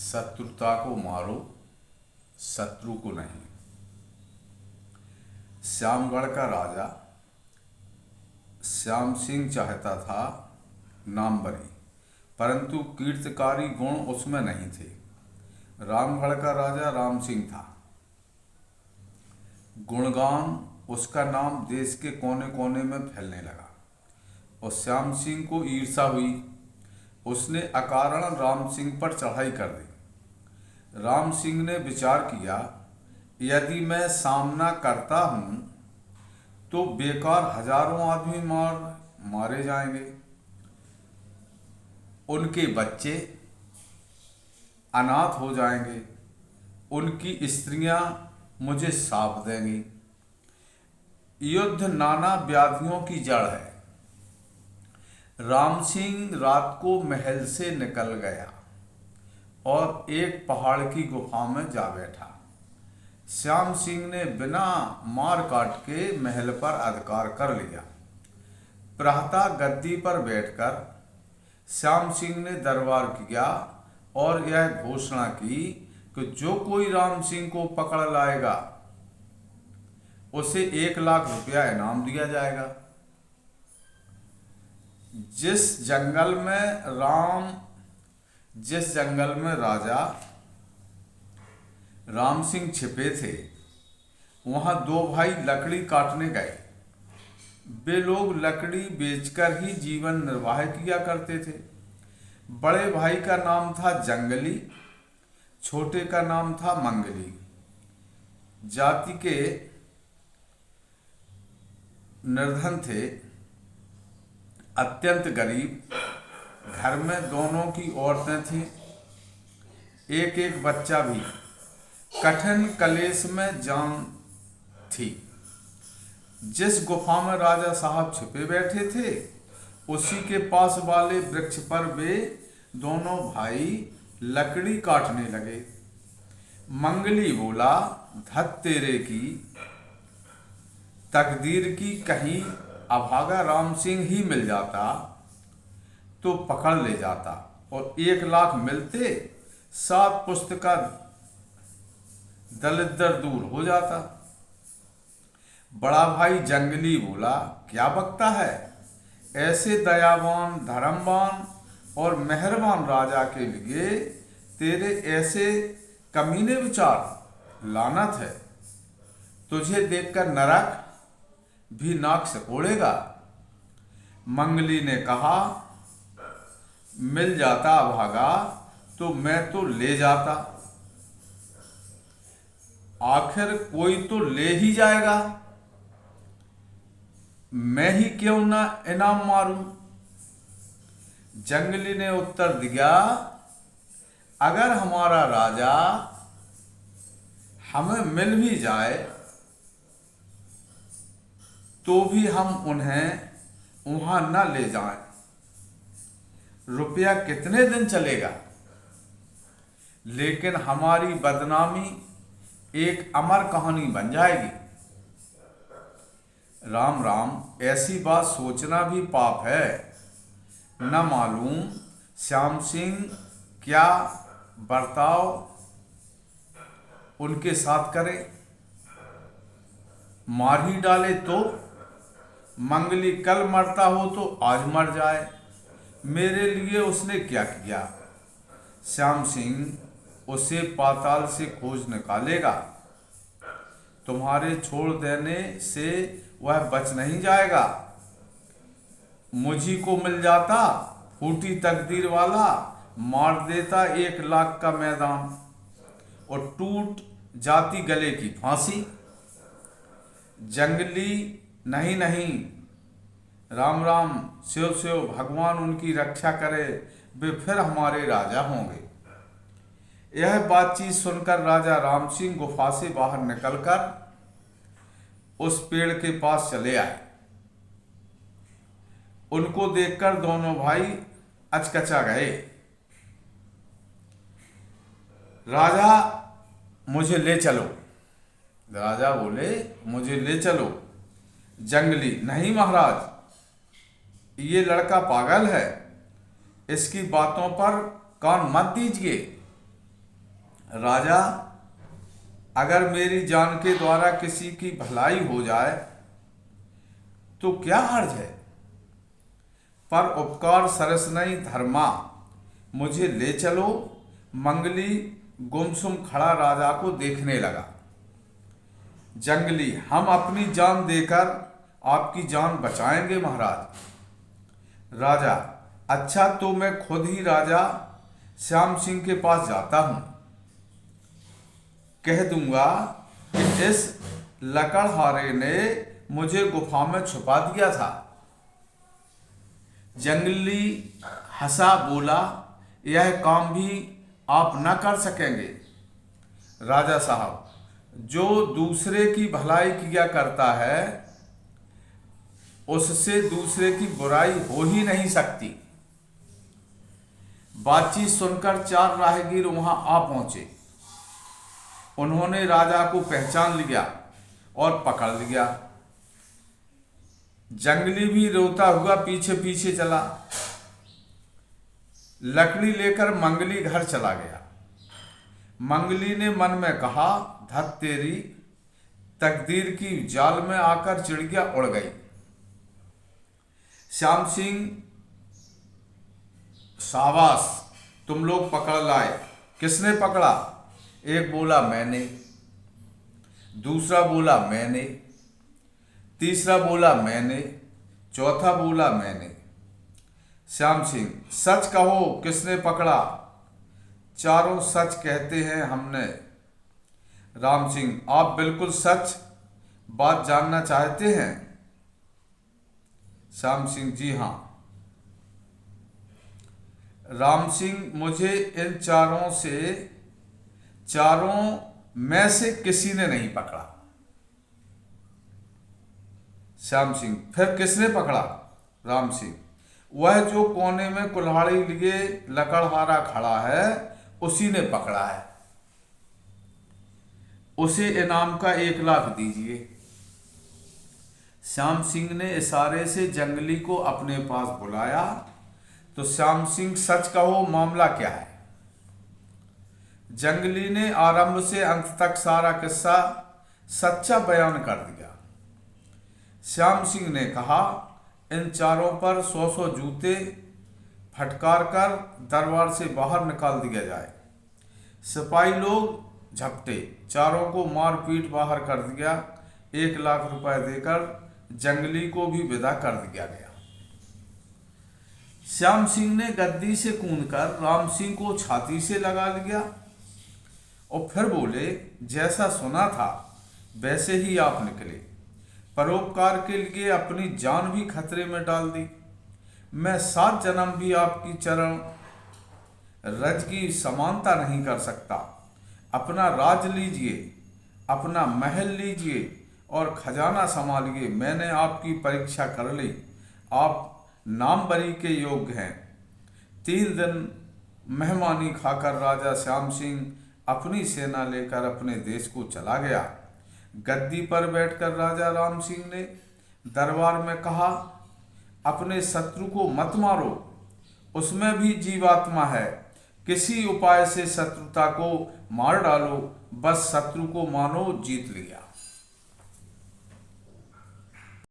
शत्रुता को मारो, शत्रु को नहीं। श्यामगढ़ का राजा श्याम सिंह चाहता था नामवरी, परंतु कीर्तकारी गुण उसमें नहीं थे। रामगढ़ का राजा राम सिंह था। गुणगान उसका नाम देश के कोने कोने में फैलने लगा और श्याम सिंह को ईर्ष्या हुई। उसने अकारण राम सिंह पर चढ़ाई कर दी। राम सिंह ने विचार किया, यदि मैं सामना करता हूं तो बेकार हजारों आदमी मारे जाएंगे, उनके बच्चे अनाथ हो जाएंगे, उनकी स्त्रियां मुझे शाप देंगी। युद्ध नाना व्याधियों की जड़ है। राम सिंह रात को महल से निकल गया और एक पहाड़ की गुफा में जा बैठा। श्याम सिंह ने बिना मार काट के महल पर अधिकार कर लिया। प्रातः गद्दी पर बैठकर श्याम सिंह ने दरबार किया और यह घोषणा की कि जो कोई राम सिंह को पकड़ लाएगा उसे 1 लाख रुपया इनाम दिया जाएगा। जिस जंगल में राजा राम सिंह छिपे थे, वहां 2 भाई लकड़ी काटने गए। वे लोग लकड़ी बेचकर ही जीवन निर्वाह किया करते थे। बड़े भाई का नाम था जंगली, छोटे का नाम था मंगली। जाति के निर्धन थे, अत्यंत गरीब। घर में दोनों की औरतें थीं, एक एक बच्चा भी। कठिन कलेश में जान थी। जिस गुफा में राजा साहब छिपे बैठे थे, उसी के पास वाले वृक्ष पर वे दोनों भाई लकड़ी काटने लगे। मंगली बोला, धत तेरे की तकदीर की, कहीं अभागा राम सिंह ही मिल जाता तो पकड़ ले जाता और 1 लाख मिलते, 7 पुस्त का दलिद्र दूर हो जाता। बड़ा भाई जंगली बोला, क्या बकता है? ऐसे दयावान, धर्मवान और मेहरबान राजा के लिए तेरे ऐसे कमीने विचार लानत है। तुझे देखकर नरक भी नाक से ओढ़ेगा। मंगली ने कहा, मिल जाता अभागा तो मैं तो ले जाता, आखिर कोई तो ले ही जाएगा, मैं ही क्यों ना इनाम मारूं। जंगली ने उत्तर दिया, अगर हमारा राजा हमें मिल भी जाए तो भी हम उन्हें वहां न ले जाएं। रुपया कितने दिन चलेगा, लेकिन हमारी बदनामी एक अमर कहानी बन जाएगी। राम राम, ऐसी बात सोचना भी पाप है। न मालूम श्याम सिंह क्या बर्ताव उनके साथ करे, मार ही डाले तो। मंगली कल मरता हो तो आज मर जाए, मेरे लिए उसने क्या किया। श्याम सिंह उसे पाताल से खोज निकालेगा, तुम्हारे छोड़ देने से वह बच नहीं जाएगा। मुझी को मिल जाता, फूटी तकदीर वाला, मार देता 1 लाख का मैदान और टूट जाती गले की फांसी। जंगली, नहीं नहीं, राम राम, शिव शिव, भगवान उनकी रक्षा करे, वे फिर हमारे राजा होंगे। यह बातचीत सुनकर राजा राम सिंह गुफा से बाहर निकलकर उस पेड़ के पास चले आए। उनको देखकर दोनों भाई अचकचा गए। राजा, मुझे ले चलो। राजा बोले, मुझे ले चलो। जंगली, नहीं महाराज, ये लड़का पागल है, इसकी बातों पर कान मत दीजिए। राजा, अगर मेरी जान के द्वारा किसी की भलाई हो जाए तो क्या हर्ज है, पर उपकार सरस नहीं धर्मा, मुझे ले चलो। मंगली गुमसुम खड़ा राजा को देखने लगा। जंगली, हम अपनी जान देकर आपकी जान बचाएंगे महाराज। राजा, अच्छा तो मैं खुद ही राजा श्याम सिंह के पास जाता हूं, कह दूंगा कि इस लकड़हारे ने मुझे गुफा में छुपा दिया था। जंगली हंसा, बोला, यह काम भी आप न कर सकेंगे राजा साहब, जो दूसरे की भलाई किया करता है उससे दूसरे की बुराई हो ही नहीं सकती। बातचीत सुनकर चार राहगीर वहां आ पहुंचे। उन्होंने राजा को पहचान लिया और पकड़ लिया। जंगली भी रोता हुआ पीछे पीछे चला। लकड़ी लेकर मंगली घर चला गया। मंगली ने मन में कहा, धत तेरी, तकदीर की जाल में आकर चिड़िया उड़ गई। श्याम सिंह, शाबाश, तुम लोग पकड़ लाए। किसने पकड़ा? एक बोला मैंने, दूसरा बोला मैंने, तीसरा बोला मैंने, चौथा बोला मैंने। श्याम सिंह, सच कहो, किसने पकड़ा? चारों सच कहते हैं हमने। राम सिंह, आप बिल्कुल सच बात जानना चाहते हैं? श्याम सिंह, जी हां। राम सिंह, मुझे इन चारों में से किसी ने नहीं पकड़ा। श्याम सिंह, फिर किसने पकड़ा? राम सिंह, वह जो कोने में कुल्हाड़ी लिए लकड़हारा खड़ा है उसी ने पकड़ा है। उसे इनाम का 1 लाख दीजिए। श्याम सिंह ने इशारे से जंगली को अपने पास बुलाया। तो श्याम सिंह, सच कहो, मामला क्या है? जंगली ने आरंभ से अंत तक सारा किस्सा सच्चा बयान कर दिया। श्याम सिंह ने कहा, इन चारों पर 100 जूते फटकार कर दरबार से बाहर निकाल दिया जाए। सिपाही लोग झपटे, चारों को मार पीट बाहर कर दिया। 1 लाख रुपए देकर जंगली को भी विदा कर दिया गया। श्याम सिंह ने गद्दी से कूदकर राम सिंह को छाती से लगा लिया और फिर बोले, जैसा सुना था वैसे ही आप निकले। परोपकार के लिए अपनी जान भी खतरे में डाल दी। मैं 7 जन्म भी आपकी चरण रज की समानता नहीं कर सकता। अपना राज लीजिए, अपना महल लीजिए और खजाना संभालिए। मैंने आपकी परीक्षा कर ली, आप नामवरी के योग्य हैं। 3 दिन मेहमानी खाकर राजा श्याम सिंह अपनी सेना लेकर अपने देश को चला गया। गद्दी पर बैठकर राजा राम सिंह ने दरबार में कहा, अपने शत्रु को मत मारो, उसमें भी जीवात्मा है। किसी उपाय से शत्रुता को मार डालो, बस शत्रु को मानो जीत लिया।